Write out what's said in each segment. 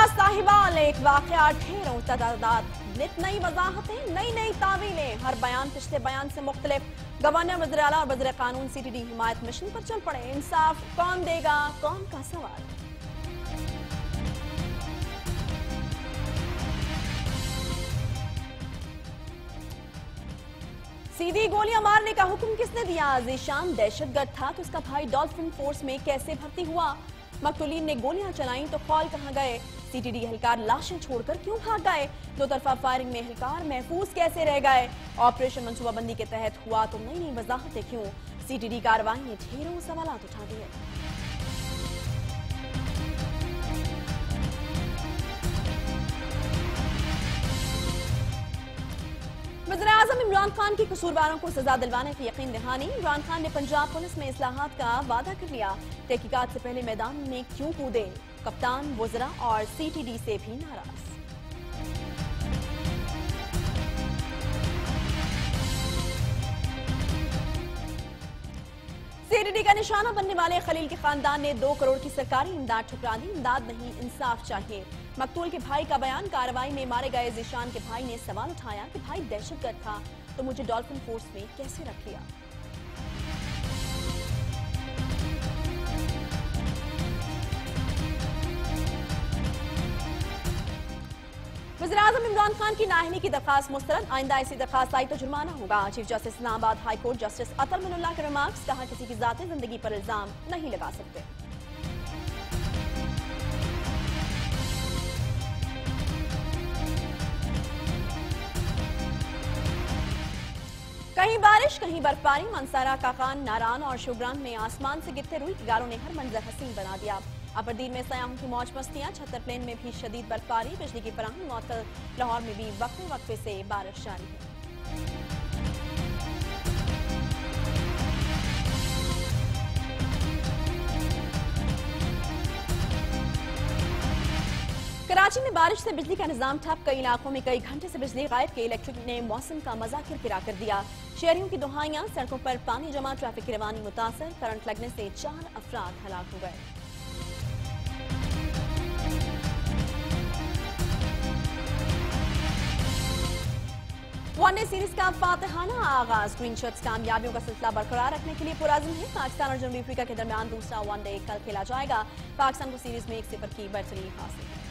साहिबाल एक वाकया ढेरों तादाद, नित नई वजाहतें, नई नई तावीलें, हर बयान पिछले बयान से मुख्तलिफ। गवर्नर, वज़ीर आला और वज़ीर कानून CTD हिमायत मिशन पर चल पड़े। इंसाफ कौन देगा, कौन का सवाल। सीधी गोलियां मारने का हुक्म किसने दिया? ज़ीशान दहशतगर्द था तो उसका भाई डॉल्फिन फोर्स में कैसे भर्ती हुआ? मकतूलीन ने गोलियां चलाई तो खौल कहां गए? CTD एहलकार लाशें छोड़कर क्यों भाग गए? दो तरफा फायरिंग में एहलकार महफूज कैसे रह गए? ऑपरेशन मंसूबाबंदी के तहत हुआ तो नई नई वजाहतें क्यों? CTD कार्रवाई ने ढेरों सवालात उठा दिए। वज़ीर-ए-आज़म इमरान खान की कसूरवारों को सजा दिलवाने की यकीन दहानी। इमरान खान ने पंजाब पुलिस में इस्लाहात का वादा कर लिया। तहकीकात से पहले मैदान में क्यों कूदे? कप्तान, वज़रा और CTD से भी नाराज। CTD का निशाना बनने वाले खलील के खानदान ने 2 करोड़ की सरकारी इमदाद ठुकरा दी। इमदाद नहीं, इंसाफ चाहिए। मकतूल के भाई का बयान। कार्रवाई में मारे गए ज़ीशान के भाई ने सवाल उठाया कि भाई दहशतगर्द था तो मुझे डॉल्फिन फोर्स में कैसे रख लिया? वज़ीर-ए-आज़म इमरान खान की नाअहली की दरखास्त मुस्तरद। आइंदा ऐसी दरखास्त आई तो जुर्माना होगा। Chief justice Islamabad high court justice Athar Minallah के रिमार्क्स। कहा, किसी की ज़ाती जिंदगी पर इल्जाम नहीं लगा सकते। कहीं बारिश, कहीं बर्फबारी। मंसारा, काकान, नारान और शुग्रान में आसमान से गिरते रुई की गारों ने हर मंजर हसीन बना दिया। अबरदीन में सयाहों की मौज मस्तियां। छत्तर प्लेन में भी शदीद बर्फबारी। बिजली की फराहमी मुअत्तल। लाहौर में भी वक्फे वक्फे से बारिश जारी है। कराची में बारिश से बिजली का निजाम ठप। कई इलाकों में कई घंटे से बिजली गायब। के इलेक्ट्रिक ने मौसम का मजा किरकिरा कर दिया। शहरियों की दुहाइयां। सड़कों पर पानी जमा। ट्रैफिक की रवानी मुतासर। करंट लगने से 4 अफराद हलाक हो गए। वनडे सीरीज का फातिहाना आगाज। ग्रीन शर्ट्स कामयाबियों का सिलसिला बरकरार रखने के लिए पुरअज़्म है। पाकिस्तान और जनूबी अफ्रीका के दरमियान दूसरा वनडे कल खेला जाएगा। पाकिस्तान को सीरीज में 1-0 की बढ़तरी हासिल है।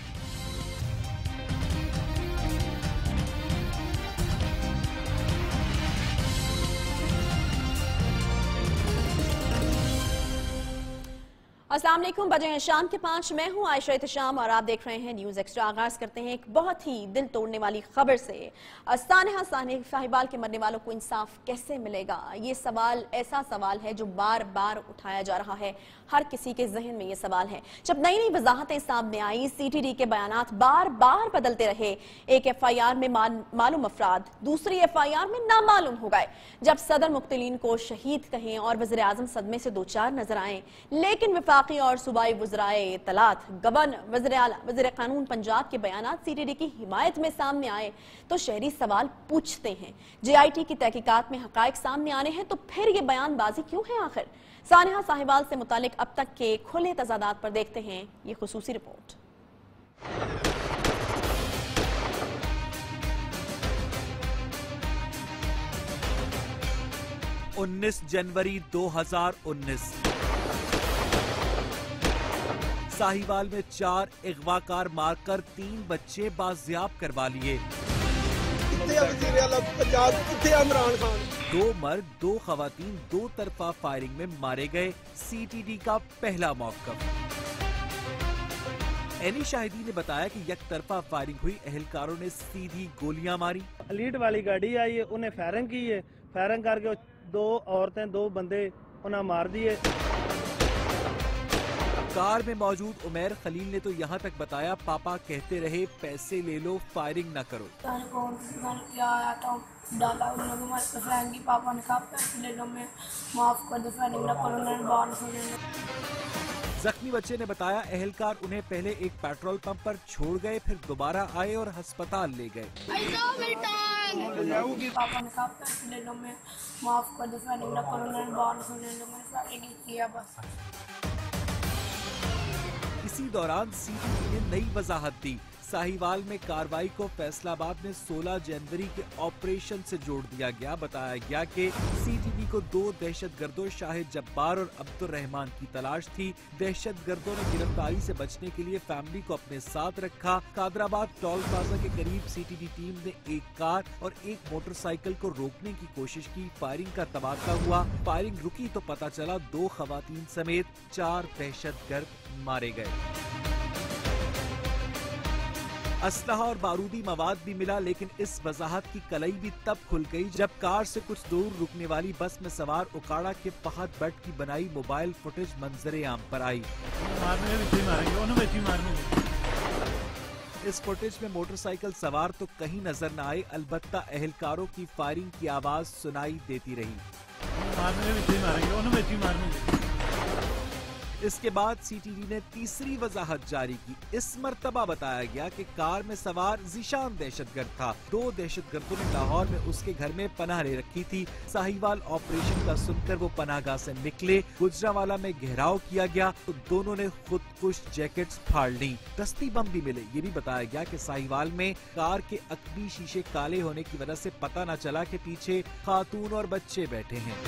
अस्सलाम वालेकुम। बजे हैं शाम के 5। मैं हूं आयशा एहतशाम और आप देख रहे हैं न्यूज एक्स्ट्रा। आगाज करते हैं एक बहुत ही दिल तोड़ने वाली खबर से। सानेहा साहिबाल के मरने वालों को इंसाफ कैसे मिलेगा? ये सवाल ऐसा सवाल है जो बार बार उठाया जा रहा है। हर किसी के जहन में ये सवाल है। जब नई नई वजाहतें सामने आई, CTD के बयानात बार बार बदलते रहे। एक FIR में मालूम अफराद दूसरी FIR में नामालूम हो गए। जब सदर मुक्तलीन को शहीद कहें और वज़ीर-ए-आज़म सदमे से 2-4 नजर आए, लेकिन वफाकी और सूबाई वज़राए इत्तलात, गवर्नर, वज़ीर आला, वज़ीर कानून पंजाब के बयानात CTD की हिमायत में सामने आए तो शहरी सवाल पूछते हैं। JIT की तहकीकात में हकायक सामने आने हैं तो फिर ये बयानबाजी क्यों है आखिर? सानेहा साहिबाल से मुतालिक अब तक के खुले तजादात पर देखते हैं ये खुसूसी रिपोर्ट। 19 जनवरी 2019 साहिवाल में 4 अगवाकार मारकर 3 बच्चे बाजियाब करवा लिए। 2 मर्द 2 खवातीन 2 तरफा फायरिंग में मारे गए। CTD का पहला मौक़िफ़। एनी शाहिदी ने बताया कि एक तरफा फायरिंग हुई। एहलकारों ने सीधी गोलियां मारी। लीड वाली गाड़ी आई है, उन्हें फायरिंग की है। फायरिंग करके 2 औरतें 2 बंदे उन्हें मार दिए। कार में मौजूद उमैर खलील ने तो यहाँ तक बताया, पापा कहते रहे पैसे ले लो, फायरिंग न करो। डाला उन लोगों में फ्रेंकी, पापा ने कहा पैसे ले लो, मैं माफ कर दो, फायरिंग न करो, उन्होंने बाहर से ले लो। जख्मी बच्चे ने बताया, एहलकार उन्हें पहले एक पेट्रोल पंप पर छोड़ गए, फिर दोबारा आए और अस्पताल ले गए। पापा ने कहा पैसे ले लो, मैं माफ कर दो, फायरिंग न करो, उन्होंने बाहर से ले लो, मैंने फायरिंग किया बस। इसी दौरान सीटीडी ने नई वजाहत दी। साहिवाल में कार्रवाई को फैसलाबाद में 16 जनवरी के ऑपरेशन से जोड़ दिया गया। बताया गया कि सीटीडी को 2 दहशतगर्दों शाहिद जब्बार और अब्दुल रहमान की तलाश थी। दहशतगर्दों ने गिरफ्तारी से बचने के लिए फैमिली को अपने साथ रखा। कादराबाद टोल प्लाजा के करीब सीटीडी टीम ने एक कार और एक मोटरसाइकिल को रोकने की कोशिश की। फायरिंग का तबादला हुआ। फायरिंग रुकी तो पता चला 2 खवातीन समेत 4 दहशतगर्द मारे गए। असलहा और बारूदी मवाद भी मिला, लेकिन इस वजाहत की कलई भी तब खुल गई जब कार से कुछ दूर रुकने वाली बस में सवार उकाड़ा के फहद भट्ट की बनाई मोबाइल फुटेज मंजरे आम पर आई। इस फुटेज में मोटरसाइकिल सवार तो कहीं नजर न आए, अलबत्ता अहलकारों की फायरिंग की आवाज सुनाई देती रही। इसके बाद सीटीडी ने तीसरी वजाहत जारी की। इस मर्तबा बताया गया कि कार में सवार ज़ीशान दहशतगर्द था। 2 दहशतगर्दों ने लाहौर में उसके घर में पनाह ले रखी थी। साहिवाल ऑपरेशन का सुनकर वो पनाहगाह से निकले। गुजरावाला में घेराव किया गया तो दोनों ने खुदकुश जैकेट्स फाड़ ली। दस्ती बम भी मिले। ये भी बताया गया कि साहिवाल में कार के अकबी शीशे काले होने की वजह से पता न चला कि पीछे खातून और बच्चे बैठे हैं।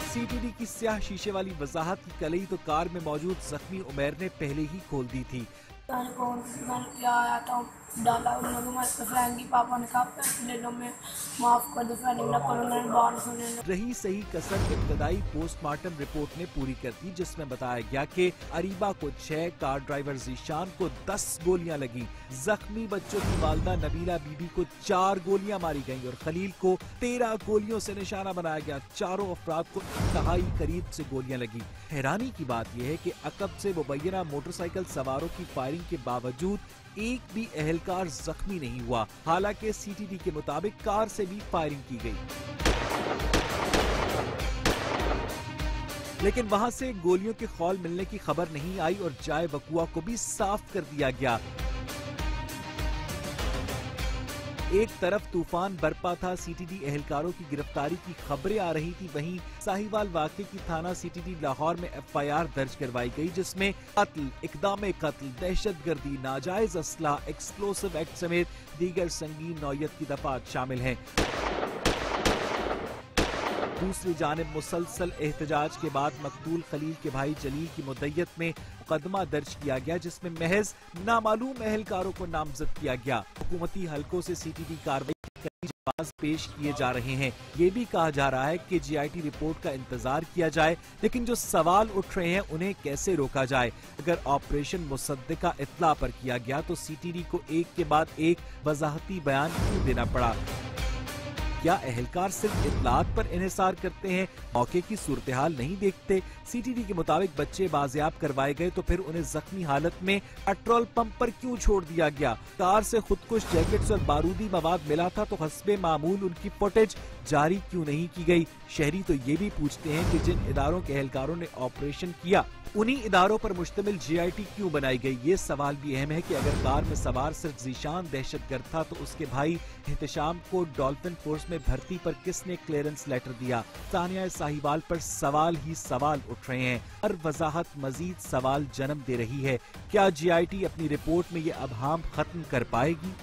सीटीडी की स्याह शीशे वाली वजाहत की कलई तो कार में मौजूद जख्मी उमैर ने पहले ही खोल दी थी। क्या आया था डाला उन लोगों में फ्रैंकी पापा ने कहा पैसे ले लो, मैं माफ कर दो, फेरिंग न करो, उन्होंने बाहर सुने। रही सही कसर इब्तदाई पोस्टमार्टम रिपोर्ट ने पूरी कर दी, जिसमें बताया गया कि अरीबा को 6, कार ड्राइवर ज़ीशान को 10 गोलियां लगी। जख्मी बच्चों की वालदा नबीला बीबी को 4 गोलियां मारी गईं और खलील को 13 गोलियों से निशाना बनाया गया। चारों अफराद को इंतहाई करीब से गोलियां लगी। हैरानी की बात यह है कि अकब से मुबैना मोटरसाइकिल सवारों की फायरिंग के बावजूद एक भी अहलकार जख्मी नहीं हुआ। हालांकि सीटीडी के मुताबिक कार से भी फायरिंग की गई, लेकिन वहां से गोलियों के खौल मिलने की खबर नहीं आई और जाए वकुआ को भी साफ कर दिया गया। एक तरफ तूफान बरपा था, सीटीडी अहलकारों की गिरफ्तारी की खबरें आ रही थी, वहीं साहिवाल वाक़े की थाना सीटीडी लाहौर में FIR दर्ज करवाई गई, जिसमें कत्ल, इक़दाम कत्ल, दहशतगर्दी, नाजायज असला, एक्सप्लोसिव एक्ट समेत दीगर संगीन नौयत की दफात शामिल हैं। दूसरी जानिब मुसलसल एहतजाज के बाद मकतूल खलील के भाई जलील की मुद्दत में मुकदमा दर्ज किया गया, जिसमें महज नामालूम अहलकारों को नामजद किया गया। हुकूमती हलकों से सीटीडी कार्रवाई के कई जवाब पेश किए जा रहे हैं। ये भी कहा जा रहा है कि GIT रिपोर्ट का इंतजार किया जाए, लेकिन जो सवाल उठ रहे हैं उन्हें कैसे रोका जाए। अगर ऑपरेशन मुसद्दिका इत्तला पर किया गया तो सीटीडी को एक के बाद एक वजाहती बयान क्यों देना पड़ा? क्या अहलकार सिर्फ इत्तलात पर इन्हिसार करते हैं, मौके की सूरत हाल नहीं देखते? सीटीडी के मुताबिक बच्चे बाजियाब करवाए गए तो फिर उन्हें जख्मी हालत में पेट्रोल पंप पर क्यों छोड़ दिया गया? कार से खुदकुश जैकेट्स और बारूदी मवाद मिला था तो हस्बे मामूल उनकी फुटेज जारी क्यों नहीं की गई? शहरी तो ये भी पूछते हैं कि जिन इदारों के अहलकारों ने ऑपरेशन किया उन्हीं इदारों पर मुश्तमिल GIT क्यों बनाई गई? ये सवाल भी अहम है कि अगर कार में सवार सिर्फ ज़ीशान दहशतगर्द था तो उसके भाई एहतशाम को डॉल्फिन फोर्स में भर्ती पर किसने क्लियरेंस लेटर दिया? तानिया साहिवाल पर सवाल ही सवाल उठ रहे हैं। हर वजाहत मजीद सवाल जन्म दे रही है। क्या GIT अपनी रिपोर्ट में ये अबहाम खत्म कर पाएगी?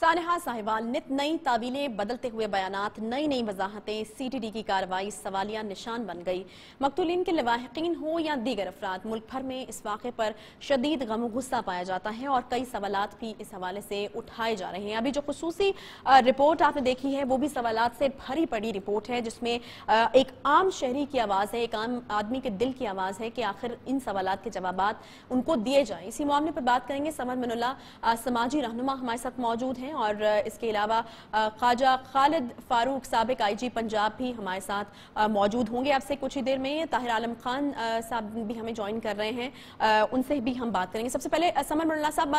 सानिहा साहिवाल, नित नई तावीलें, बदलते हुए बयानात, नई नई वजाहतें, सीटीडी की कार्रवाई सवालिया निशान बन गई। मकतूलीन के लवाहिकीन हो या दीगर अफराद, मुल्क भर में इस वाक़े पर शदीद गम गुस्सा पाया जाता है और कई सवालात भी इस हवाले से उठाए जा रहे हैं। अभी जो खुसूसी रिपोर्ट आपने देखी है वो भी सवालात से भरी पड़ी रिपोर्ट है, जिसमें एक आम शहरी की आवाज़ है, एक आम आदमी के दिल की आवाज़ है कि आखिर इन सवालात के जवाबात उनको दिए जाएं। इसी मामले पर बात करेंगे। समद मिनुल्लाह समाजी रहनुमा हमारे साथ मौजूद हैं और इसके अलावा ख्वाजा खालिद फारूक साबिक IG पंजाब भी हमारे साथ मौजूद होंगे आपसे कुछ ही देर में। ताहिर आलम खान साहब भी हमें ज्वाइन कर रहे हैं, उनसे भी हम बात करेंगे। सबसे पहले समद मिनुल्लाह साहब,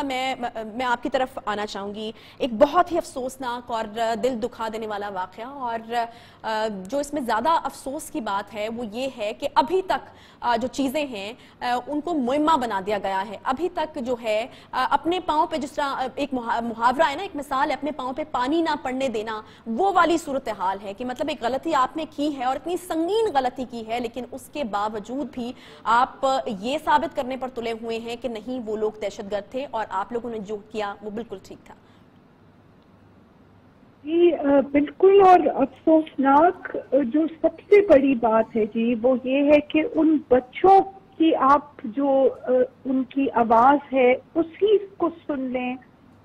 मैं आपकी तरफ आना चाहूँगी। एक बहुत ही अफसोसनाक और दिल दुखा देने वाला वाक़या, और जो इसमें ज़्यादा अफसोस की बात है वो ये है कि अभी तक जो चीज़ें हैं उनको मुइम्मा बना दिया गया है। अभी तक जो है अपने पाँव पे, जिस तरह एक मुहावरा है ना, एक साल अपने पांव पे पानी ना पड़ने देना, वो वाली सूरत हाल है कि मतलब एक गलती आपने की है और इतनी संगीन गलती की है, लेकिन उसके बावजूद भी आप ये साबित करने पर तुले हुए हैं कि नहीं वो लोग दहशतगर्द थे और आप लोगों ने जो किया वो बिल्कुल ठीक था। जी बिल्कुल, और अफसोसनाक जो सबसे बड़ी बात है जी वो ये है कि उन बच्चों की आप जो उनकी आवाज है उसी को सुन लें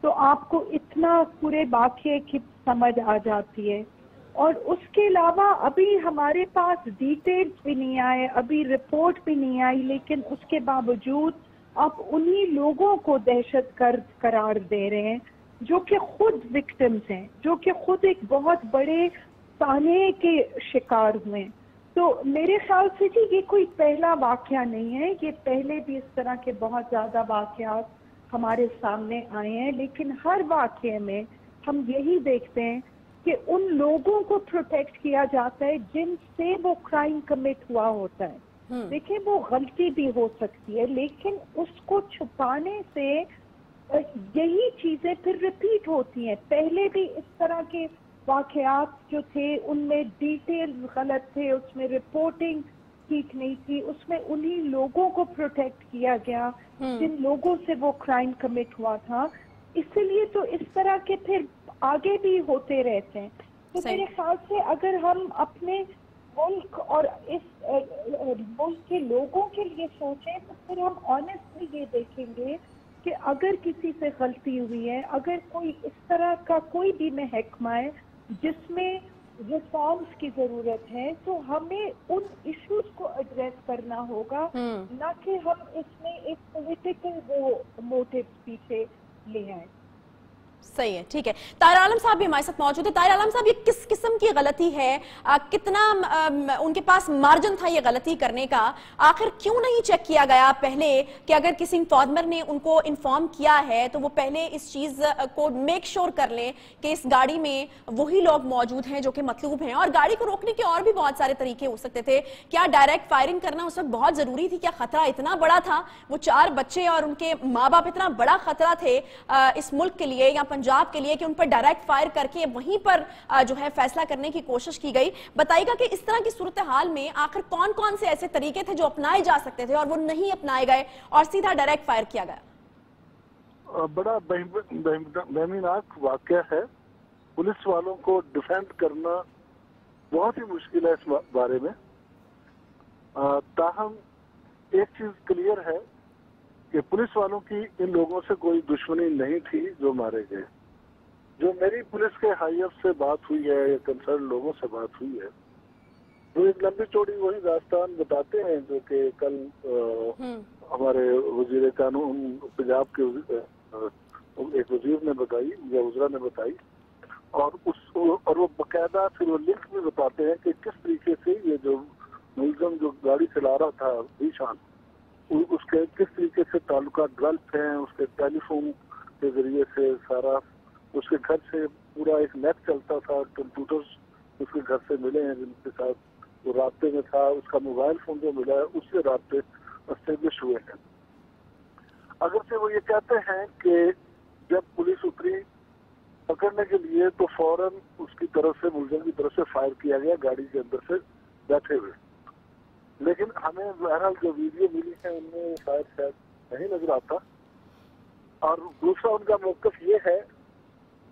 तो आपको इतना पूरे वाक़ये की समझ आ जाती है। और उसके अलावा अभी हमारे पास डिटेल्स भी नहीं आए, अभी रिपोर्ट भी नहीं आई, लेकिन उसके बावजूद आप उन्हीं लोगों को दहशतगर्द करार दे रहे हैं जो कि खुद विक्टिम्स हैं, जो कि खुद एक बहुत बड़े ताने के शिकार हुए। तो मेरे ख्याल से जी ये कोई पहला वाकया नहीं है, ये पहले भी इस तरह के बहुत ज़्यादा वाकयात हमारे सामने आए हैं, लेकिन हर वाकये में हम यही देखते हैं कि उन लोगों को प्रोटेक्ट किया जाता है जिनसे वो क्राइम कमिट हुआ होता है। देखिए वो गलती भी हो सकती है, लेकिन उसको छुपाने से यही चीजें फिर रिपीट होती हैं। पहले भी इस तरह के वाकयात जो थे उनमें डिटेल्स गलत थे, उसमें रिपोर्टिंग ठीक नहीं थी, उसमें उन्हीं लोगों को प्रोटेक्ट किया गया जिन लोगों से वो क्राइम कमिट हुआ था। इसलिए तो इस तरह के फिर आगे भी होते रहते हैं। तो मेरे ख्याल से अगर हम अपने मुल्क और इस मुल्क के लोगों के लिए सोचें तो फिर हम ऑनेस्टली ये देखेंगे कि अगर किसी से गलती हुई है, अगर कोई इस तरह का कोई भी महकमा है जिसमें रिफॉर्म्स की जरूरत है, तो हमें उन इश्यूज को एड्रेस करना होगा, ना कि हम इसमें एक पॉलिटिकल वो मोटिव पीछे ले आए। सही है, ठीक है। ताहिर आलम साहब भी हमारे साथ मौजूद है। ताहिर आलम साहब, ये किस किस्म की गलती है, कितना उनके पास मार्जिन था ये गलती करने का? आखिर क्यों नहीं चेक किया गया पहले कि अगर किसी इन्फॉर्मर ने उनको इन्फॉर्म किया है तो वो पहले इस चीज को मेक श्योर कर लें कि इस गाड़ी में वही लोग मौजूद हैं जो कि मतलूब हैं, और गाड़ी को रोकने के और भी बहुत सारे तरीके हो सकते थे। क्या डायरेक्ट फायरिंग करना उस वक्त बहुत जरूरी थी? क्या खतरा इतना बड़ा था? वो 4 बच्चे और उनके माँ बाप इतना बड़ा खतरा थे इस मुल्क के लिए या पंजाब के लिए कि उन पर डायरेक्ट फायर करके वहीं पर जो है फैसला करने की कोशिश की गई? बताइएगा कि इस तरह की सूरत हाल में आखिर कौन कौन से ऐसे तरीके थे जो अपनाए जा सकते थे और वो नहीं अपनाए गए और सीधा डायरेक्ट फायर किया गया? बड़ा बेहमीनाक वाकया है। पुलिस वालों को डिफेंड करना बहुत ही मुश्किल है इस बारे में। ताहम एक चीज क्लियर है कि पुलिस वालों की इन लोगों से कोई दुश्मनी नहीं थी जो मारे गए। जो मेरी पुलिस के हाईअप से बात हुई है या कंसर्न लोगों से बात हुई है, वो एक लंबी चौड़ी वही दास्तान बताते हैं जो कि कल हमारे वजीर कानून पंजाब के एक वजीर ने बताई या वज़रा ने बताई, और वो बाकायदा फिर वो लिख भी बताते हैं कि किस तरीके से ये जो मुलजम जो गाड़ी चला रहा था ज़ीशान, उसके किस तरीके से ताल्लुकात डेवलप हैं, उसके टेलीफोन के जरिए से सारा, उसके घर से पूरा एक नेट चलता था, कंप्यूटर्स उसके घर से मिले हैं जिनके साथ वो रास्ते में था, उसका मोबाइल फोन जो मिला है उससे रास्ते एस्टेब्लिश हुए हैं। अगर से वो ये कहते हैं कि जब पुलिस उतरी पकड़ने के लिए तो फौरन उसकी तरफ से, मुलजिम की तरफ से फायर किया गया गाड़ी के अंदर से बैठे हुए, लेकिन हमें बहरहाल जो वीडियो मिली है उनमें फायर शायद नहीं नजर आता। और दूसरा उनका मौकफ ये है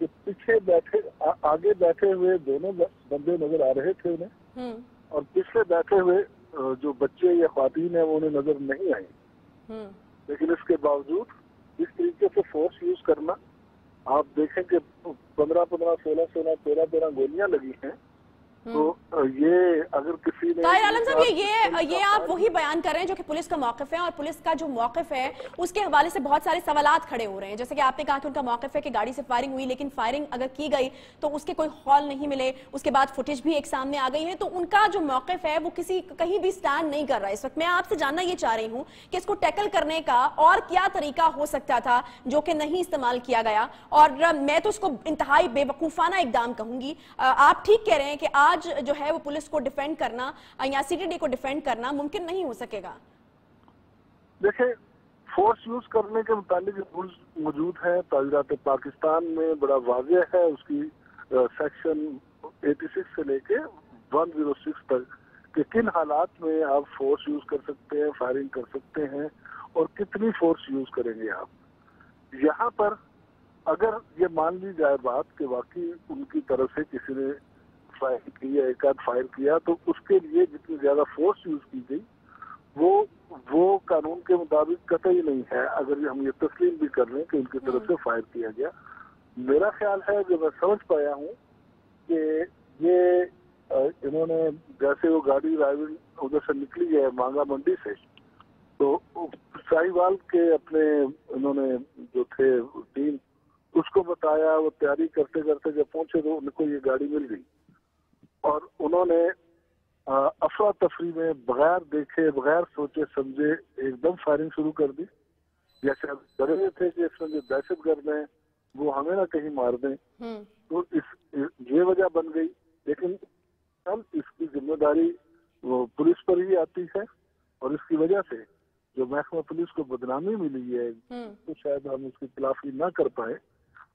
कि पीछे बैठे आगे बैठे हुए दोनों बंदे नजर आ रहे थे उन्हें, और पिछले बैठे हुए जो बच्चे या ख्वातीन है वो उन्हें नजर नहीं आई। लेकिन इसके बावजूद इस तरीके से फोर्स यूज करना, आप देखें कि 15-15, 16-16, 13-13 गोलियां लगी हैं, तो ये अगर किसी ने ताहिर आलम साहब ये आप वही बयान कर रहे हैं जो कि पुलिस का मौक़िफ़ है, और पुलिस का जो मौक़िफ़ है उसके हवाले से बहुत सारे सवालात खड़े हो रहे हैं। जैसे कि आपने कहा कि उनका मौक़िफ़ है कि गाड़ी से फायरिंग हुई, लेकिन फायरिंग अगर की गई तो उसके कोई हॉल नहीं मिले, उसके बाद फुटेज भी एक सामने आ गई है, तो उनका जो मौक़िफ़ है वो कहीं भी स्टैंड नहीं कर रहा है इस वक्त। मैं आपसे जानना ये चाह रही हूँ कि इसको टैकल करने का और क्या तरीका हो सकता था जो कि नहीं इस्तेमाल किया गया, और मैं तो इसको इंतहाई बेवकूफ़ाना इक़दाम कहूंगी। आप ठीक कह रहे हैं कि आज जो है वो पुलिस को डिफेंड करना या सीटीडी को डिफेंड करना मुमकिन नहीं हो सकेगा। देखिए فورس یوز کرنے کے متعلق رولز موجود ہیں تعزیرات پاکستان میں، بڑا واضح ہے اس کی سیکشن 86 سے لے کے 106 تک کہ کن حالات میں آپ فورس یوز کر سکتے ہیں، فائرنگ کر سکتے ہیں اور کتنی فورس یوز کریں گے آپ. یہاں پر اگر یہ مان لی جائے بات کہ واقعی ان کی طرف سے کسی نے فائر کیا، ایک آدھ فائر کیا، تو اس کے لیے جتنی زیادہ فورس یوز کی گئی وہ قانون کے مطابق قطعی نہیں ہے، اگر ہم یہ تسلیم بھی کر لیں کہ ان کی طرف سے فائر کیا گیا. میرا خیال ہے جو میں سمجھ پایا ہوں کہ یہ انہوں نے جیسے وہ گاڑی رائیول ادھر سے نکلی ہے مانگا منڈی سے، تو ساہیوال کے اپنے انہوں نے جو تھے ٹیم اس کو بتایا، وہ تیاری کرتے کرتے جب پہنچے تو ان کو یہ گاڑی مل گئی اور انہوں نے افراتفری میں بغیر دیکھے بغیر سوچے سمجھے ایک دم فائرنگ شروع کر دی، جیسے اب ڈرے ہوئے تھے کہ اس میں جو دہشت گرد ہیں وہ ہمیں نہ کہیں مار دیں. تو یہ وجہ بن گئی. لیکن اس کی ذمہ داری وہ پولیس پر ہی آتی ہے اور اس کی وجہ سے جو محکمہ پولیس کو بدنامی ملی ہے تو شاید ہم اس کی تلافی نہ کر پائے.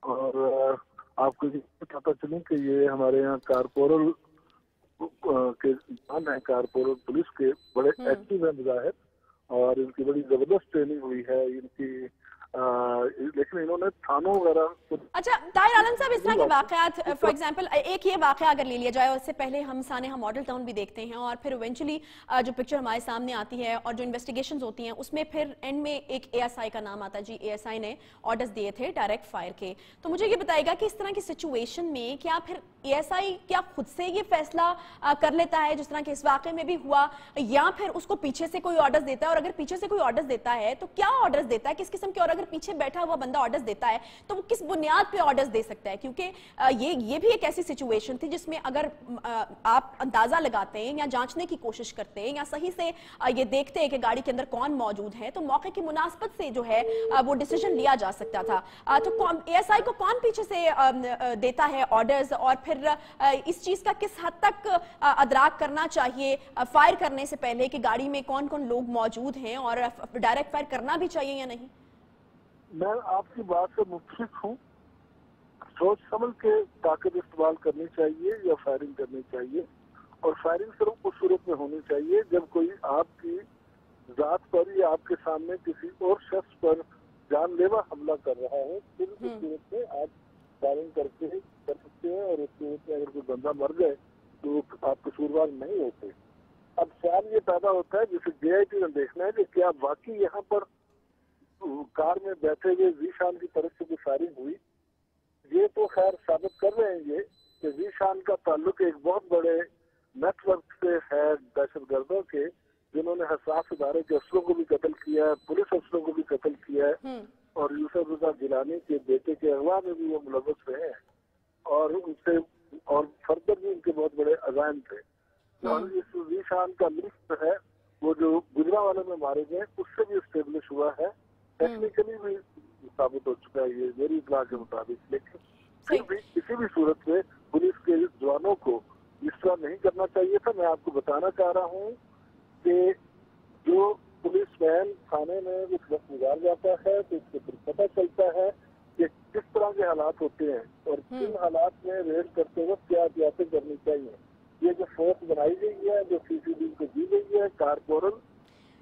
اور آپ کو یہ پتہ چلے کہ یہ ہمارے یہاں کارپورل کے جان ہیں، کارپورل پولیس کے بڑے ایکٹیو ہیں بظاہر، اور ان کی بڑی زبردست ٹریننگ ہوئی ہے ان کی، لیکن انہوں نے تھانوں وغیرہ. اچھا طاہر عالم صاحب، اس طرح کے واقعات فار ایگزامپل ایک یہ واقعہ اگر لے لیا جائے، اور اس سے پہلے ہم سانحہ ماڈل ٹاؤن بھی دیکھتے ہیں اور پھر ایونچولی جو پکچر ہمارے سامنے آتی ہے اور جو انویسٹیگیشنز ہوتی ہیں اس میں پھر اینڈ میں ایک اے ایس آئی کا نام آتا ہے. جی اے ایس آئی نے آرڈرز دیے تھے ڈائریکٹ فائر کے. تو مجھے یہ بتائے گا کہ اس طرح کی سچویشن میں کیا پھر اے ایس آئی کیا خود سے یہ فیصلہ کر لیتا ہے جس طرح کہ اس واقعے میں بھی ہوا، یا پھر اس کو پیچھے سے کوئی آرڈرز دیتا ہے؟ اور اگر پیچھے سے کوئی آرڈرز دیتا ہے تو کیا آرڈرز دیتا ہے، کس قسم کے؟ اور اگر پیچھے بیٹھا ہوا بندہ آرڈرز دیتا ہے تو وہ کس بنیاد پہ آرڈرز دے سکتا ہے؟ کیونکہ یہ بھی ایک ایسی سچویشن تھی جس میں اگر آپ اندازہ لگاتے ہیں یا جانچنے کی کوشش کرتے ہیں یا صحیح سے یہ دیکھتے ہیں کہ گاڑی کے اندر کون موجود ہے تو موقع کی مناسبت سے جو ہے وہ ڈیسیجن لیا جا سکتا تھا. تو اے ایس آئی کو کون پیچھے سے دیتا ہے آرڈرز، اور پھر اس چیز کا کس حد تک ادراک کرنا چاہیے فائر کرنے سے پہلے کہ گاڑی میں کون کون لوگ موجود ہیں، اور ڈائریکٹ فائر کرنا بھی چاہیے یا نہیں؟ میں آپ کی بات سے متفق ہوں. سوچ سمجھ کے طاقت استعمال کرنی چاہیے یا فائرنگ کرنی چاہیے، اور فائرنگ صرف اس صورت میں ہونی چاہیے جب کوئی آپ کی ذات پر یا آپ کے سامنے کسی اور شخص پر جان لیوا حملہ کر رہا ہے. پھر اس صورت میں آپ فائرنگ کر سکتے ہیں، اور اس صورت میں اگر کوئی بندہ مر جائے تو آپ قصوروار نہیں ہوتے. اب سوال یہ پیدا ہوتا ہے جسے جے آئی ٹی نے دیکھنا ہے کہ کیا واقعی یہاں پر کار میں بیٹھے ہوئے ذیشان کی طرف سے کوئی فائرنگ ہوئی. یہ تو خیر ثابت کر رہے ہیں یہ کہ ذیشان کا تعلق ایک بہت بڑے نیٹ ورک سے ہے دہشت گردوں کے، جنہوں نے حساس ادارے کے افسروں کو بھی قتل کیا ہے، پولیس افسروں کو بھی قتل کیا ہے، اور یوسف رضا گیلانی کے بیٹے کے اغوا میں بھی وہ ملوث رہے ہیں، اور ان سے اور فردر بھی ان کے بہت بڑے عزائم تھے. اور اس ذیشان کا لسٹ ہے وہ جو گجرا والے میں مارے گئے اس سے بھی اسٹیبلش ہوا ہے، ٹیکنیکلی بھی ثابت ہو چکا ہے یہ میری اطلاع کے مطابق. لیکن پھر بھی کسی بھی صورت میں پولیس کے جوانوں کو اس طرح نہیں کرنا چاہیے تھا. میں آپ کو بتانا چاہ رہا ہوں کہ جو پولیس وین تھانے میں اس وقت گزار جاتا ہے تو اس کو پھر پتہ چلتا ہے کہ کس طرح کے حالات ہوتے ہیں اور کن حالات میں ریڈ کرتے وقت کیا احتیاطیں کرنی چاہیے. یہ جو فورس بنائی گئی ہے، جو سی سی ڈی کو دی گئی ہے کارپورل،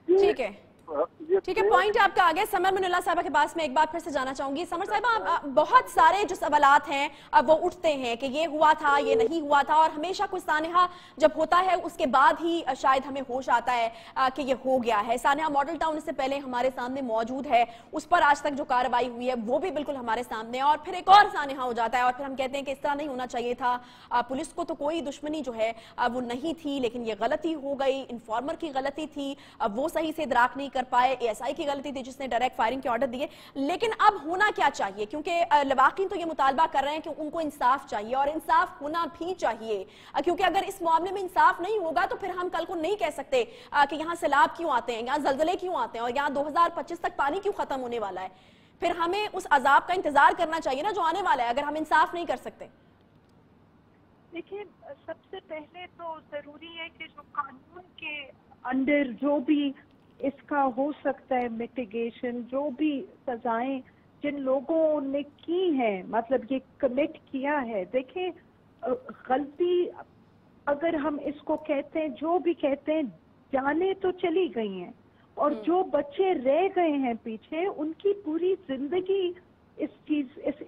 ٹھیک ہے پوائنٹ آپ کا آگے. سمر من اللہ صاحبہ کے پاس میں ایک بات پھر سے جانا چاہوں گی. سمر صاحبہ، بہت سارے جو سوالات ہیں وہ اٹھتے ہیں کہ یہ ہوا تھا، یہ نہیں ہوا تھا، اور ہمیشہ کوئی سانحہ جب ہوتا ہے اس کے بعد ہی شاید ہمیں ہوش آتا ہے کہ یہ ہو گیا ہے. سانحہ ماڈل ٹاؤن اس سے پہلے ہمارے سامنے موجود ہے، اس پر آج تک جو کارروائی ہوئی ہے وہ بھی بالکل ہمارے سامنے، اور پھر ایک اور سانحہ ہو جاتا ہے اور پھر ہم کہتے ہیں کہ اس طرح نہیں ہونا چاہیے تھا. پولیس کو تو کوئی دشمنی جو ہے وہ نہیں تھی، لیکن یہ غلطی ہو گئی، انفارمر کی غلطی تھی، وہ صحیح سے ادراک نہیں کر پائے، اے ایس آئی کی غلطی تھی جس نے ڈائریکٹ فائرنگ کے آرڈر دیے. لیکن اب ہونا کیا چاہیے؟ کیونکہ لواحقین تو یہ مطالبہ کر رہے ہیں کہ ان کو انصاف چاہیے، اور انصاف ہونا بھی چاہیے، کیونکہ اگر اس معاملے میں انصاف نہیں ہوگا تو پھر ہم کل کو نہیں کہہ سکتے کہ یہاں سیلاب کیوں آتے ہیں، یہاں زلزلے کیوں آتے ہیں، اور یہاں 2025 تک پانی کیوں ختم ہونے والا ہے. پھر ہمیں اس عذاب کا انتظار کرنا چاہیے نا جو آنے والا ہے، اگر ہم انصاف نہیں کر سکتے. دیکھیے، سب سے پہلے تو ضروری ہے کہ جو قانون کے انڈر جو بھی اس کا ہو سکتا ہے میٹیگیشن، جو بھی سزائیں جن لوگوں نے کی ہیں، مطلب یہ کمٹ کیا ہے. دیکھیں غلطی اگر ہم اس کو کہتے ہیں، جو بھی کہتے ہیں، جانیں تو چلی گئی ہیں، اور جو بچے رہ گئے ہیں پیچھے، ان کی پوری زندگی اس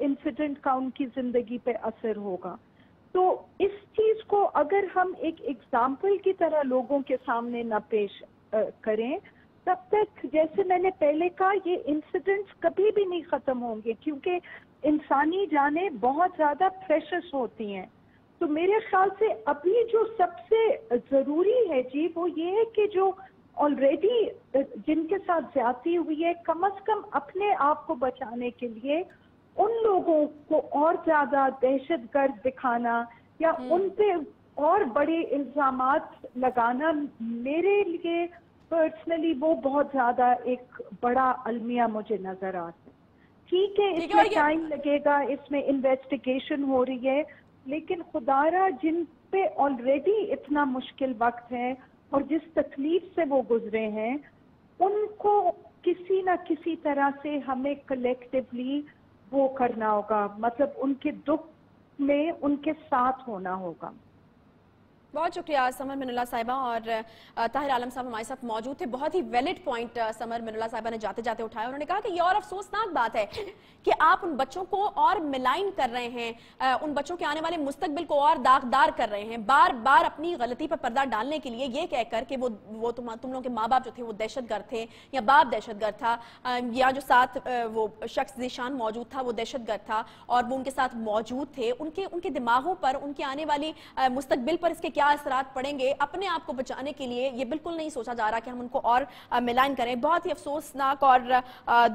انسیڈنٹ کا ان کی زندگی پہ اثر ہوگا. تو اس چیز کو اگر ہم ایک ایگزامپل کی طرح لوگوں کے سامنے نہ پیش کریں، تب تک جیسے میں نے پہلے کہا یہ انسیڈنٹس کبھی بھی نہیں ختم ہوں گے، کیونکہ انسانی جانیں بہت زیادہ پریشس ہوتی ہیں. تو میرے خیال سے ابھی جو سب سے ضروری ہے جی وہ یہ ہے کہ جو آلریڈی جن کے ساتھ زیادتی ہوئی ہے، کم از کم اپنے آپ کو بچانے کے لیے ان لوگوں کو اور زیادہ دہشت گرد دکھانا یا ان پہ اور بڑے الزامات لگانا میرے لیے پرسنلی وہ بہت زیادہ ایک بڑا المیہ مجھے نظر آتا ہے. ٹھیک ہے اس میں ٹائم لگے گا، اس میں انویسٹیگیشن ہو رہی ہے، لیکن خدارا جن پہ آلریڈی اتنا مشکل وقت ہے اور جس تکلیف سے وہ گزرے ہیں، ان کو کسی نہ کسی طرح سے ہمیں کلیکٹیولی وہ کرنا ہوگا، مطلب ان کے دکھ میں ان کے ساتھ ہونا ہوگا. بہت شکریہ سمر من اللہ صاحبہ. اور طاہر عالم صاحب ہمارے ساتھ موجود تھے. بہت ہی ویلڈ پوائنٹ سمر من اللہ صاحبہ نے جاتے جاتے اٹھایا. انہوں نے کہا کہ یہ اور افسوسناک بات ہے کہ آپ ان بچوں کو اور ملائن کر رہے ہیں، ان بچوں کے آنے والے مستقبل کو اور داغدار کر رہے ہیں، بار بار اپنی غلطی پر پردہ ڈالنے کے لیے یہ کہہ کر کہ وہ تم لوگوں کے ماں باپ جو تھے وہ دہشت گرد تھے یا باپ دہشت گرد تھا، یا جو ساتھ وہ شخص ذیشان موجود تھا وہ دہشت گرد تھا اور وہ ان کے ساتھ موجود تھے. ان کے دماغوں پر، ان کے آنے والی مستقبل پر اس کے کیا اثرات پڑیں گے، اپنے آپ کو بچانے کے لیے یہ بالکل نہیں سوچا جا رہا کہ ہم ان کو اور ملائن کریں. بہت ہی افسوسناک اور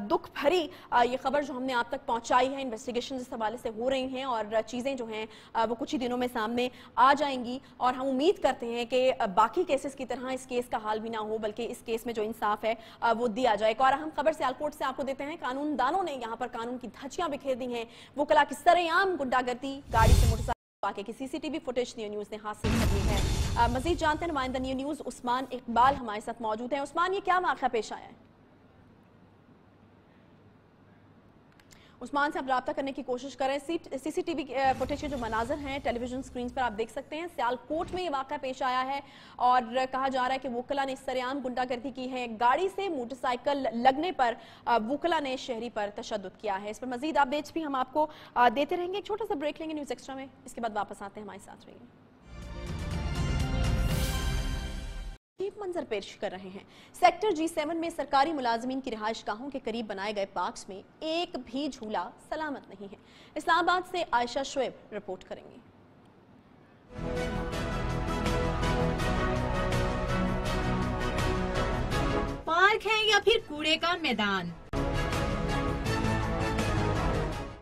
دکھ بھری یہ خبر جو ہم نے آپ تک پہنچائی ہے. انویسٹیگیشن اس حوالے سے ہو رہی ہیں اور چیزیں جو ہیں وہ کچھ ہی دنوں میں سامنے آ جائیں گی، اور ہم امید کرتے ہیں کہ باقی کیسز کی طرح اس کیس کا حال بھی نہ ہو، بلکہ اس کیس میں جو انصاف ہے وہ دیا جائے. ایک اور اہم خبر سیالکوٹ سے آپ کو دیتے ہیں. قانون دانوں نے یہاں پر قانون کی دھجیاں بکھیر دی ہیں. وکلا کی سرے عام غنڈہ گردی، گاڑی سے موٹر سائیکل کی C C T V footage Neo News نے حاصل کر لی ہے. مزید جانتے ہیں نمائندہ نیو نیوز عثمان اقبال ہمارے ساتھ موجود ہیں. عثمان، یہ کیا واقعہ پیش آیا ہے؟ عثمان سے آپ رابطہ کرنے کی کوشش کریں. سی سی ٹی وی فوٹیج کے جو مناظر ہیں ٹیلی ویژن سکرینز پر آپ دیکھ سکتے ہیں. سیالکوٹ میں یہ واقعہ پیش آیا ہے اور کہا جا رہا ہے کہ وکلا نے سرے عام غنڈہ گردی کی ہے. گاڑی سے موٹر سائیکل لگنے پر وکلا نے شہری پر تشدد کیا ہے. اس پر مزید اپڈیٹس بھی ہم آپ کو دیتے رہیں گے. ایک چھوٹا سا بریک لیں گے نیوز ایکسٹرا میں، اس کے بعد واپس آتے ہیں. ہمارے ساتھ رہیے. منظر پیش کر رہے ہیں. سیکٹر G7 میں سرکاری ملازمین کی رہائش گاہوں کے قریب بنائے گئے پارکس میں ایک بھی جھولا سلامت نہیں ہے. اسلام آباد سے عائشہ شعیب رپورٹ کریں گے. پارک ہے یا پھر کوڑے کا میدان،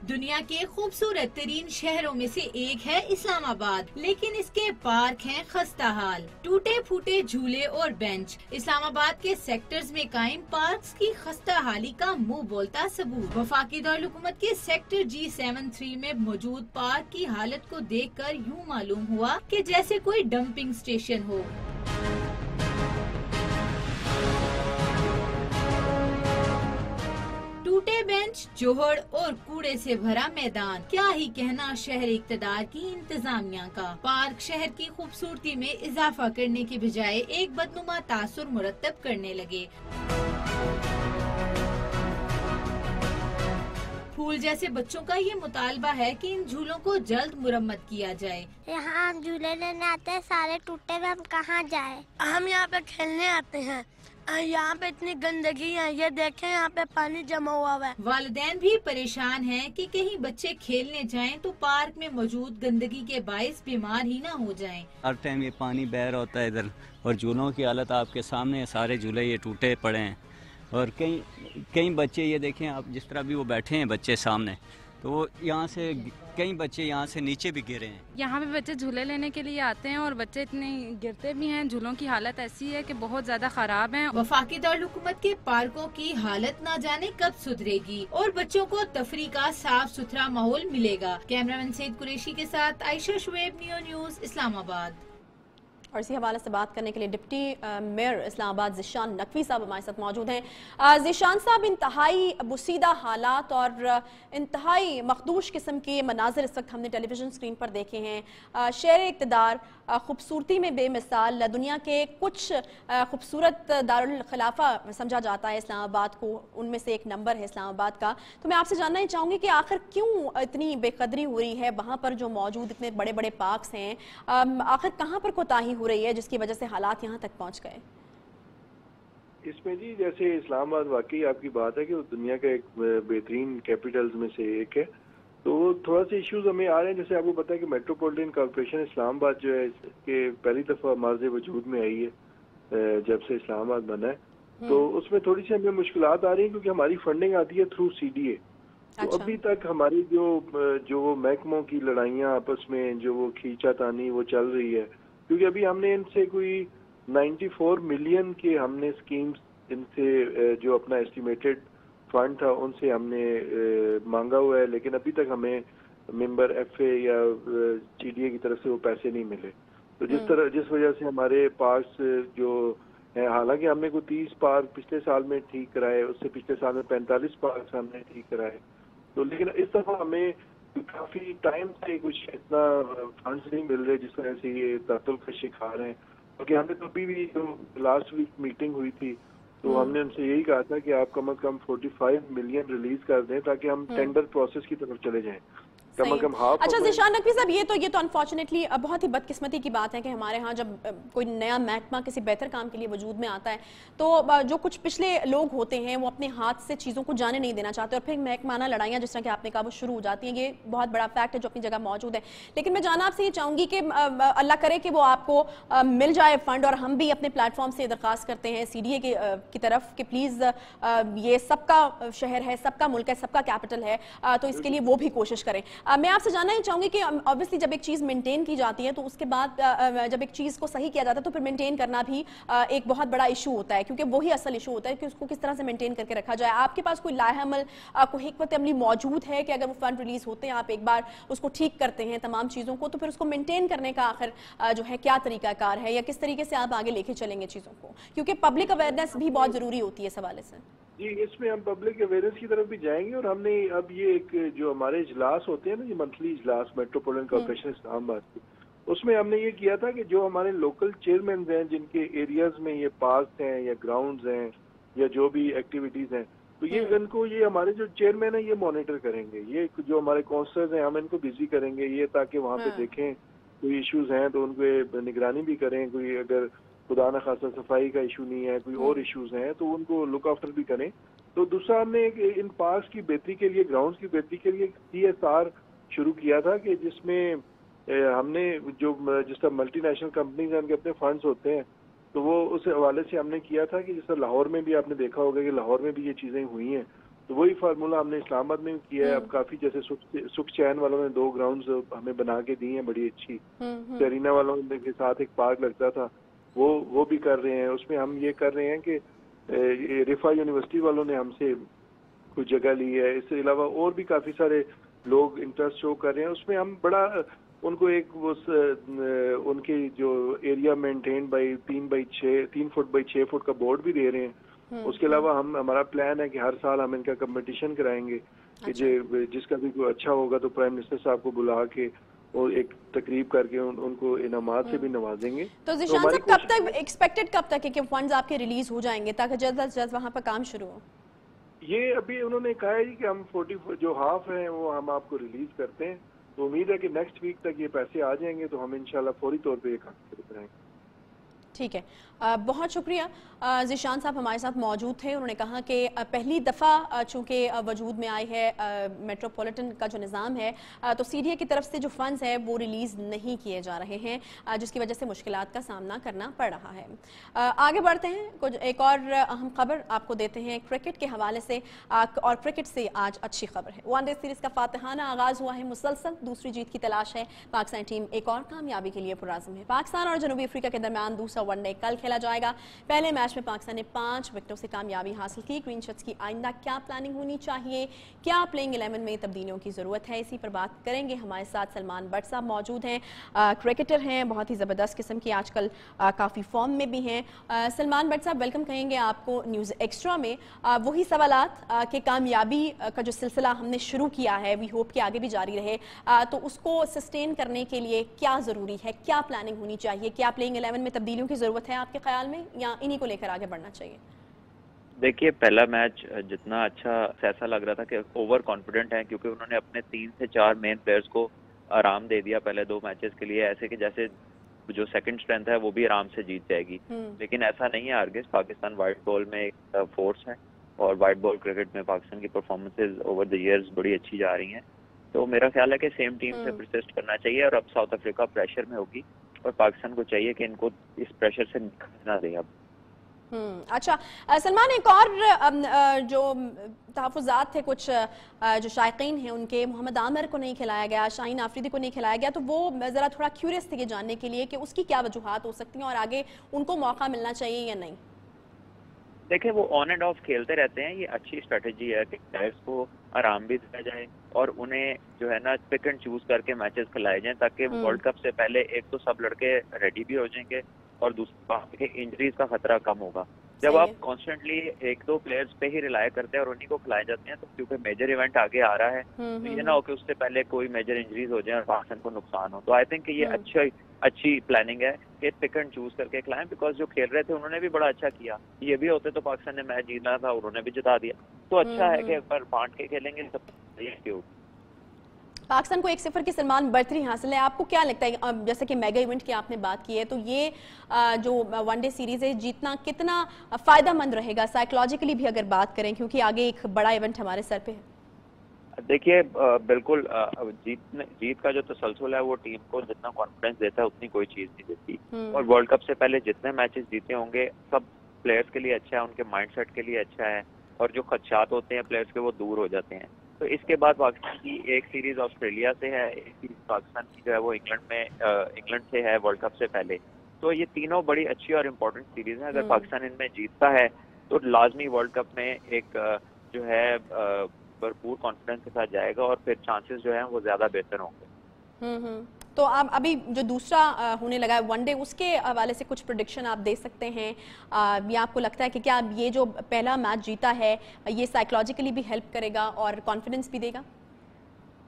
دنیا کے خوبصورت ترین شہروں میں سے ایک ہے اسلام آباد، لیکن اس کے پارک ہیں خستہ حال. ٹوٹے پھوٹے جھولے اور بینچ. اسلام آباد کے سیکٹرز میں قائم پارکس کی خستہ حالی کا منہ بولتا ثبوت. وفاقی دارالحکومت کے سیکٹر G7-3 میں موجود پارک کی حالت کو دیکھ کر یوں معلوم ہوا کہ جیسے کوئی ڈمپنگ اسٹیشن ہو. ٹوٹے بینچ، جوہڑ اور کوڑے سے بھرا میدان. کیا ہی کہنا شہر اقتدار کی انتظامیہ کا. پارک شہر کی خوبصورتی میں اضافہ کرنے کے بجائے ایک بدنما تاثر مرتب کرنے لگے. پھول جیسے بچوں کا یہ مطالبہ ہے کہ ان جھولوں کو جلد مرمت کیا جائے. یہاں ہم جھولے لینے آتے ہیں، سارے ٹوٹے ہوئے، ہم کہاں جائیں؟ ہم یہاں پہ کھیلنے آتے ہیں، یہاں پہ اتنی گندگی ہے، یہ دیکھیں یہاں پہ پانی جمع ہوا ہے. والدین بھی پریشان ہیں کہ کہیں بچے کھیلنے جائیں تو پارک میں موجود گندگی کے باعث بیمار ہی نہ ہو جائیں. ہر ٹائم یہ پانی بہہ رہا ہوتا ہے ادھر، اور جھولوں کی حالت آپ کے سامنے ہے. سارے جھولے یہ ٹوٹے پڑے ہیں، اور کئی بچے یہ دیکھیں آپ جس طرح بھی وہ بیٹھے ہیں بچے سامنے، تو وہ یہاں سے کئی بچے یہاں سے نیچے بھی گرے ہیں. یہاں پہ بچے جھولے لینے کے لیے آتے ہیں اور بچے اتنے گرتے بھی ہیں. جھولوں کی حالت ایسی ہے کہ بہت زیادہ خراب ہیں. وفاقی دارالحکومت کے پارکوں کی حالت نہ جانے کب سدھرے گی اور بچوں کو تفریح کا صاف ستھرا ماحول ملے گا. کیمرہ مین سید قریشی کے ساتھ عائشہ شعیب، نیو نیوز، اسلام آباد. اور اسی حوالے سے بات کرنے کے لیے ڈپٹی میئر اسلام آباد ذیشان نقوی صاحب ہمارے ساتھ موجود ہیں۔ ذیشان صاحب، انتہائی بسیدہ حالات اور انتہائی مخدوش قسم کے مناظر اس وقت ہم نے ٹیلی ویژن اسکرین پر دیکھے ہیں۔ شہر اقتدار خوبصورتی میں بے مثال، دنیا کے کچھ خوبصورت دارالخلافہ سمجھا جاتا ہے اسلام آباد کو، ان میں سے ایک نمبر ہے اسلام آباد کا۔ تو میں آپ سے جاننا ہی چاہوں گی کہ آخر کیوں اتنی بے قدری ہو رہی ہے وہاں پر جو موجود اتنے بڑے بڑے پارکس ہیں، آخر کہاں پر کوتاہی ہو رہی ہے جس کی وجہ سے حالات یہاں تک پہنچ گئے؟ اس میں جی جیسے اسلام آباد واقعی آپ کی بات ہے کہ وہ دنیا کا ایک بہترین کیپٹلز میں سے ایک ہے، تو تھوڑا سے ایشوز ہمیں آ رہے ہیں۔ جیسے آپ کو پتا ہے کہ میٹروپولیٹن کارپوریشن اسلام آباد جو ہے کہ پہلی دفعہ مارز وجود میں آئی ہے جب سے اسلام آباد بنا ہے، تو اس میں تھوڑی سی ہمیں مشکلات آ رہی ہیں کیونکہ ہماری فنڈنگ آتی ہے تھرو CDA۔ تو ابھی تک ہماری جو محکموں کی لڑائیاں آپس میں جو وہ کھینچا تانی وہ چل رہی ہے، کیونکہ ابھی ہم نے ان سے کوئی 94 ملین کے ہم نے اسکیمز ان سے جو اپنا ایسٹیمیٹڈ فنڈ تھا ان سے ہم نے مانگا ہوا ہے، لیکن ابھی تک ہمیں ممبر FA یا CDA کی طرف سے وہ پیسے نہیں ملے۔ تو جس وجہ سے ہمارے پارکس جو ہیں، حالانکہ ہم نے کوئی 30 پارک پچھلے سال میں ٹھیک کرائے، اس سے پچھلے سال میں 45 پارکس ہم نے ٹھیک کرائے، تو لیکن اس دفعہ ہمیں کافی ٹائم سے کچھ اتنا فنڈس نہیں مل رہے جس وجہ سے یہ تعطل کا شکار ہیں۔ کیونکہ ہمیں تو ابھی بھی جو لاسٹ ویک میٹنگ ہوئی تھی تو ہم نے ان سے یہی کہا تھا کہ آپ کم از کم 45 ملین ریلیز کر دیں تاکہ ہم ٹینڈر پروسیس کی طرف چلے جائیں۔ اچھا ذیشان نقوی صاحب، یہ تو انفارچونیٹلی بہت ہی بدقسمتی کی بات ہے کہ ہمارے ہاں جب کوئی نیا محکمہ کسی بہتر کام کے لیے وجود میں آتا ہے تو جو کچھ پچھلے لوگ ہوتے ہیں وہ اپنے ہاتھ سے چیزوں کو جانے نہیں دینا چاہتے اور پھر محکمانہ لڑائیاں جس طرح کہ آپ نے کہا وہ شروع ہو جاتی ہیں۔ یہ بہت بڑا فیکٹ ہے جو اپنی جگہ موجود ہے، لیکن میں جانا آپ سے یہ چاہوں گی کہ اللہ کرے کہ وہ آپ کو مل جائے فنڈ، اور ہم بھی اپنے پلیٹ فارم سے درخواست کرتے ہیں CDA کی طرف کہ پلیز یہ سب کا شہر ہے، سب کا ملک ہے، سب کا کیپٹل ہے، تو اس کے لیے وہ بھی کوشش کریں۔ میں آپ سے جاننا ہی چاہوں گی کہ obviously جب ایک چیز مینٹین کی جاتی ہے تو اس کے بعد جب ایک چیز کو صحیح کیا جاتا ہے تو پھر مینٹین کرنا بھی ایک بہت بڑا ایشو ہوتا ہے، کیونکہ وہی اصل ایشو ہوتا ہے کہ اس کو کس طرح سے مینٹین کر کے رکھا جائے۔ آپ کے پاس کوئی لائحہ عمل، کوئی حکمت عملی موجود ہے کہ اگر وہ فنڈ ریلیز ہوتے ہیں آپ ایک بار اس کو ٹھیک کرتے ہیں تمام چیزوں کو، تو پھر اس کو مینٹین کرنے کا آخر جو ہے کیا طریقہ کار ہے، یا کس طریقے سے آپ آگے لے کے چلیں گے چیزوں کو، کیونکہ پبلک اویئرنیس بھی بہت ضروری ہوتی ہے اس حوالے سے؟ جی اس میں ہم پبلک اویئرنیس کی طرف بھی جائیں گے، اور ہم نے اب یہ ایک جو ہمارے اجلاس ہوتے ہیں نا، یہ منتھلی اجلاس میٹروپولیٹن کارپوریشن اسلام آباد کی، اس میں ہم نے یہ کیا تھا کہ جو ہمارے لوکل چیئرمینز ہیں جن کے ایریاز میں یہ پارکس ہیں یا گراؤنڈز ہیں یا جو بھی ایکٹیویٹیز ہیں، تو یہ ان کو یہ ہمارے جو چیئرمین ہیں یہ مانیٹر کریں گے، یہ جو ہمارے کونسلرز ہیں ہم ان کو بزی کریں گے یہ تاکہ وہاں پہ دیکھیں کوئی ایشوز ہیں تو ان کو نگرانی بھی کریں، کوئی اگر خدا نہ خاصا صفائی کا ایشو نہیں ہے، کوئی اور ایشوز ہیں تو ان کو لک آفٹر بھی کریں۔ تو دوسرا ہم نے ان پارکس کی بہتری کے لیے، گراؤنڈز کی بہتری کے لیے CSR شروع کیا تھا کہ جس میں ہم نے جو جس طرح ملٹی نیشنل کمپنیز ہیں ان کے اپنے فنڈز ہوتے ہیں، تو وہ اس حوالے سے ہم نے کیا تھا کہ جس طرح لاہور میں بھی آپ نے دیکھا ہوگا کہ لاہور میں بھی یہ چیزیں ہوئی ہیں، تو وہی فارمولہ ہم نے اسلام آباد میں کیا ہے۔ اب کافی جیسے سکھ چین والوں نے 2 گراؤنڈز ہمیں بنا کے دی ہیں بڑی اچھی، سیرینا والوں کے ساتھ ایک پارک لگتا تھا وہ بھی کر رہے ہیں۔ اس میں ہم یہ کر رہے ہیں کہ رفا یونیورسٹی والوں نے ہم سے کوئی جگہ لی ہے، اس کے علاوہ اور بھی کافی سارے لوگ انٹرسٹ شو کر رہے ہیں۔ اس میں ہم بڑا ان کو ایک ان کی جو area maintain by 3 foot by 6 foot کا بورڈ بھی دے رہے ہیں۔ اس کے علاوہ ہمارا پلان ہے کہ ہر سال ہم ان کا کمپٹیشن کرائیں گے کہ جس کا بھی کوئی اچھا ہوگا تو پرائم منسٹر صاحب کو بلا کے اور ایک تقریب کر کے ان کو انعامات سے بھی نوازیں گے۔ تو ذیشان صاحب کب تک ایکسپیکٹڈ کب تک ہے کہ فنڈز آپ کے ریلیز ہو جائیں گے تاکہ جلد از جلد وہاں پر کام شروع ہو؟ یہ ابھی انہوں نے کہا ہے کہ ہم 40 جو ہاف ہیں وہ ہم آپ کو ریلیز کرتے ہیں، تو امید ہے کہ نیکسٹ ویک تک یہ پیسے آ جائیں گے تو ہم انشاءاللہ فوری طور پہ یہ کام شروع کریں گے۔ ٹھیک ہے، بہت شکریہ۔ ذیشان صاحب ہمارے ساتھ موجود تھے، انہوں نے کہا کہ پہلی دفعہ چونکہ وجود میں آئی ہے میٹروپولیٹن کا جو نظام ہے تو CDA کی طرف سے جو فنڈز ہیں وہ ریلیز نہیں کیے جا رہے ہیں، جس کی وجہ سے مشکلات کا سامنا کرنا پڑ رہا ہے۔ آگے بڑھتے ہیں، کچھ ایک اور اہم خبر آپ کو دیتے ہیں کرکٹ کے حوالے سے، اور کرکٹ سے آج اچھی خبر ہے۔ ون ڈے سیریز کا فاتحانہ آغاز ہوا ہے، مسلسل دوسری جیت کی تلاش ہے، پاکستان ٹیم ایک اور کامیابی کے لیے پرعزم ہے۔ پاکستان اور جنوبی افریقہ کے درمیان دوسرا वनडे कल खेला जाएगा। पहले मैच में पाकिस्तान ने 5 विकेटों से कामयाबी हासिल की। ग्रीन शर्ट्स की आइंदा क्या प्लानिंग होनी चाहिए, क्या प्लेइंग 11 में तब्दीलियों की ज़रूरत है, इसी पर बात करेंगे। हमारे साथ सलमान बट साहब मौजूद हैं, क्रिकेटर हैं, बहुत ही ज़बरदस्त किस्म की, आजकल काफ़ी फॉर्म में भी हैं। सलमान बट साहब, वेलकम कहेंगे आपको न्यूज़ एक्स्ट्रा में। वही सवालात कि कामयाबी का जो सिलसिला हमने शुरू किया है, वी होप कि आगे भी जारी रहे, तो उसको सस्टेन करने के लिए क्या ज़रूरी है, क्या प्लानिंग होनी चाहिए, क्या प्लेइंग 11 में तब्दीलियों की ज़रूरत है आपके ख्याल में, या इन्हीं को लेकर आगे बढ़ना चाहिए? देखिए, पहला मैच जितना अच्छा ऐसा लग रहा था कि ओवर कॉन्फिडेंट है, क्योंकि उन्होंने अपने 3 से 4 मेन प्लेयर्स को आराम दे दिया पहले 2 मैचेस के लिए, ऐसे कि जैसे जो सेकंड स्ट्रेंथ है वो भी आराम से जीत जाएगी। लेकिन ऐसा नहीं है आर्गिस, पाकिस्तान वाइट बॉल में एक फोर्स है और वाइट बॉल क्रिकेट में पाकिस्तान की परफॉर्मेंसेज ओवर द इयर्स बड़ी अच्छी जा रही हैं। तो मेरा ख्याल है कि सेम टीम से परसिस्ट करना चाहिए, और अब साउथ अफ्रीका प्रेशर में होगी और पाकिस्तान को चाहिए कि इनको इस प्रेशर से निकलना दे। अब अच्छा सलमान, एक और जो तहफ़्फ़ुज़ात थे कुछ जो शायकीन हैं उनके, मोहम्मद आमिर को नहीं खिलाया गया, शाहीन आफरीदी को नहीं खिलाया गया, तो वो ज़रा थोड़ा क्यूरियस थे ये जानने के लिए कि उसकी क्या वजूहात हो सकती हैं और आगे उनको मौका मिलना चाहिए या नहीं। देखिए, वो ऑन एंड ऑफ खेलते रहते हैं, ये अच्छी स्ट्रेटेजी है कि प्लेयर्स को आराम भी दिया जाए और उन्हें जो है ना पिक एंड चूज करके मैचेस खिलाए जाएं, ताकि वर्ल्ड कप से पहले एक तो सब लड़के रेडी भी हो जाएंगे और दूसरी बात कि इंजरीज का खतरा कम होगा। जब आप कॉन्स्टेंटली 1-2 प्लेयर्स पे ही रिलाय करते हैं और उन्हीं को खिलाए जाते हैं, तो क्योंकि मेजर इवेंट आगे आ रहा है, तो ये ना हो कि उससे पहले कोई मेजर इंजरीज हो जाए और पाकिस्तान को नुकसान हो। तो आई थिंक ये अच्छी प्लानिंग है कि पिक एंड चूज करके खिलाएं, बिकॉज जो खेल रहे थे उन्होंने भी बड़ा अच्छा किया। ये भी होते तो पाकिस्तान ने मैच जीतना था, उन्होंने भी जिता दिया। तो अच्छा है कि एक बार बांट के खेलेंगे सब क्यों। पाकिस्तान को 1-0 की सलमान बढ़तरी हासिल है। आपको क्या लगता है, जैसे कि मेगा इवेंट की आपने बात की है, तो ये जो वनडे सीरीज है जीतना कितना फायदा मंद रहेगा साइकोलॉजिकली भी अगर बात करें, क्योंकि आगे एक बड़ा इवेंट हमारे सर पे है? देखिए, बिल्कुल जीत का जो तसलसल है वो टीम को जितना कॉन्फिडेंस देता है उतनी कोई चीज नहीं देती। और वर्ल्ड कप से पहले जितने मैचेस जीते होंगे सब प्लेयर्स के लिए अच्छा है, उनके माइंडसेट के लिए अच्छा है, और जो खदशात होते हैं प्लेयर्स के वो दूर हो जाते हैं। तो इसके बाद पाकिस्तान की एक सीरीज ऑस्ट्रेलिया से है, एक सीरीज पाकिस्तान की जो है वो इंग्लैंड से है वर्ल्ड कप से पहले। तो ये तीनों बड़ी अच्छी और इम्पोर्टेंट सीरीज हैं। अगर पाकिस्तान इनमें जीतता है तो लाजमी वर्ल्ड कप में एक जो है भरपूर कॉन्फिडेंस के साथ जाएगा और फिर चांसेस जो हैं वो ज्यादा बेहतर होंगे। तो अब अभी जो दूसरा होने लगा है वनडे, उसके हवाले से कुछ प्रेडिक्शन आप दे सकते हैं, या आपको लगता है कि क्या ये जो पहला मैच जीता है ये साइकोलॉजिकली भी हेल्प करेगा और कॉन्फिडेंस भी देगा?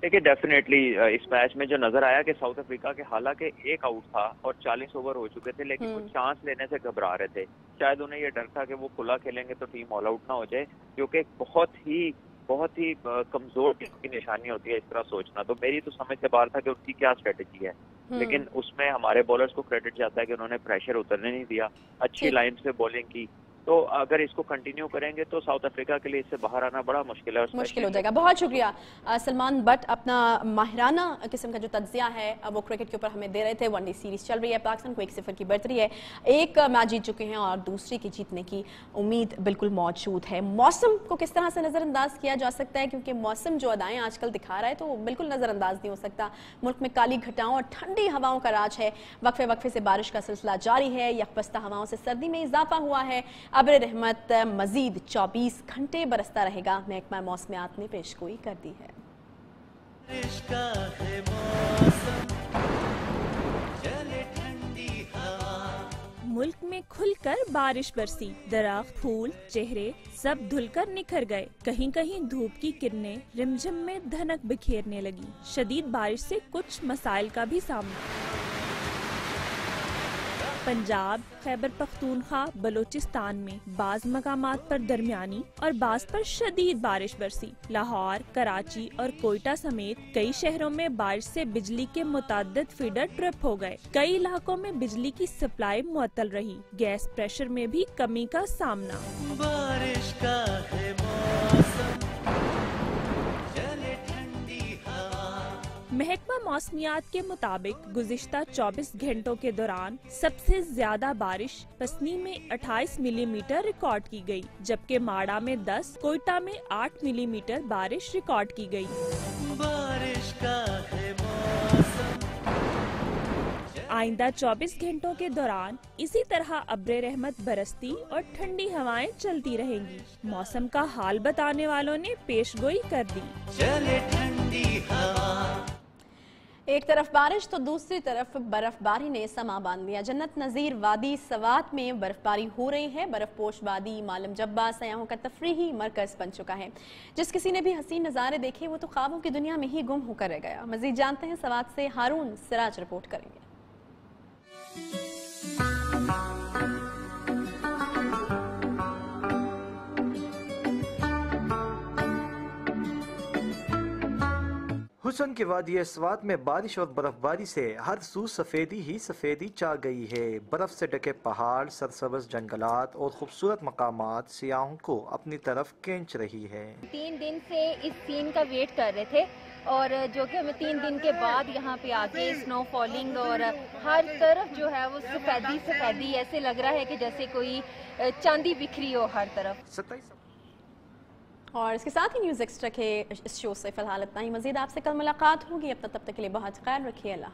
देखिए, डेफिनेटली इस मैच में जो नजर आया कि साउथ अफ्रीका के हालांकि एक आउट था और 40 ओवर हो चुके थे, लेकिन वो चांस लेने से घबरा रहे थे। शायद उन्हें ये डर था कि वो खुला खेलेंगे तो टीम ऑल आउट ना हो जाए, क्योंकि बहुत ही कमजोर टीम की निशानी होती है इस तरह सोचना। तो मेरी तो समझ से बाहर था कि उनकी क्या स्ट्रेटेजी है, लेकिन उसमें हमारे बॉलर्स को क्रेडिट जाता है कि उन्होंने प्रेशर उतरने नहीं दिया, अच्छी लाइन से बॉलिंग की। तो अगर इसको कंटिन्यू करेंगे तो साउथ अफ्रीका के लिए इससे बाहर आना बड़ा मुश्किल है, मुश्किल हो जाएगा। बहुत शुक्रिया सलमान बट, अपना माहिराना किस्म का जो तज्जिया है वो क्रिकेट के ऊपर हमें दे रहे थे। वनडे सीरीज चल रही है, पाकिस्तान को 1-0 की बढ़तरी है, एक मैच जीत चुके हैं और दूसरे की जीतने की उम्मीद बिल्कुल मौजूद है। मौसम को किस तरह से नज़रअंदाज किया जा सकता है, क्योंकि मौसम जो अदाएं आजकल दिखा रहा है तो बिल्कुल नज़रअंदाज नहीं हो सकता। मुल्क में काली घटाओं और ठंडी हवाओं का राज है, वक्फे वक्फे से बारिश का सिलसिला जारी है, यकबस्ता हवाओं से सर्दी में इजाफा हुआ है। अब्र रहमत मजीद 24 घंटे बरसता रहेगा, महकमा मौसमियात ने पेशगोई कर दी है। मुल्क में खुलकर बारिश बरसी, दरख्त, फूल, चेहरे सब धुलकर निखर गए। कहीं कहीं धूप की किरणें रिमझिम में धनक बिखेरने लगी। शदीद बारिश से कुछ मसाइल का भी सामना। पंजाब, खैबर पख्तूनख्वा, बलोचिस्तान में बाज मकामात पर दरमियानी और बाज पर शदीद बारिश बरसी। लाहौर, कराची और कोयटा समेत कई शहरों में बारिश से बिजली के मुताद्दिद फीडर ट्रिप हो गए। कई इलाकों में बिजली की सप्लाई मुअत्तल रही। गैस प्रेशर में भी कमी का सामना। बारिश का है मौसम, महकमा मौसमियात के मुताबिक गुज़िश्ता 24 घंटों के दौरान सबसे ज्यादा बारिश पसनी में 28 मिलीमीटर रिकॉर्ड की गई, जबकि माड़ा में 10, कोयटा में 8 मिलीमीटर बारिश रिकॉर्ड की गई। बारिश का है मौसम। आइंदा 24 घंटों के दौरान इसी तरह अब्रे रहमत बरसती और ठंडी हवाएं चलती रहेंगी। मौसम का हाल बताने वालों ने पेशगोई कर दी। चले ठंडी हवा। एक तरफ बारिश तो दूसरी तरफ बर्फबारी ने समा बांध लिया। जन्नत नज़ीर वादी सवात में बर्फबारी हो रही है। बर्फपोश वादी मालम जब्बा सयाहों का तफरीही मरकज बन चुका है। जिस किसी ने भी हसीन नज़ारे देखे वो तो ख्वाबों की दुनिया में ही गुम होकर रह गया। मजीद जानते हैं सवात से हारून सिराज रिपोर्ट करेंगे। हुसन के वादी अस्वात में बारिश और बर्फबारी से हर सू सफेदी ही सफेदी छा गई है। बर्फ से ढके पहाड़, सरसब्ज जंगलात और खूबसूरत मकामात सियाहों को अपनी तरफ खींच रही है। 3 दिन से इस सीन का वेट कर रहे थे और जो कि हमें 3 दिन के बाद यहाँ पे आके स्नो फॉलिंग और हर तरफ जो है वो सफेदी सफेदी ऐसे लग रहा है कि जैसे कोई चांदी बिखरी हो हर तरफ। और इसके साथ ही न्यूज़ एक्स्ट्रा के इस शो से फिलहाल इतना ही। मजीद आपसे कल मुलाकात होगी। अब तक के लिए बहुत ख्याल रखिए। अल्लाह।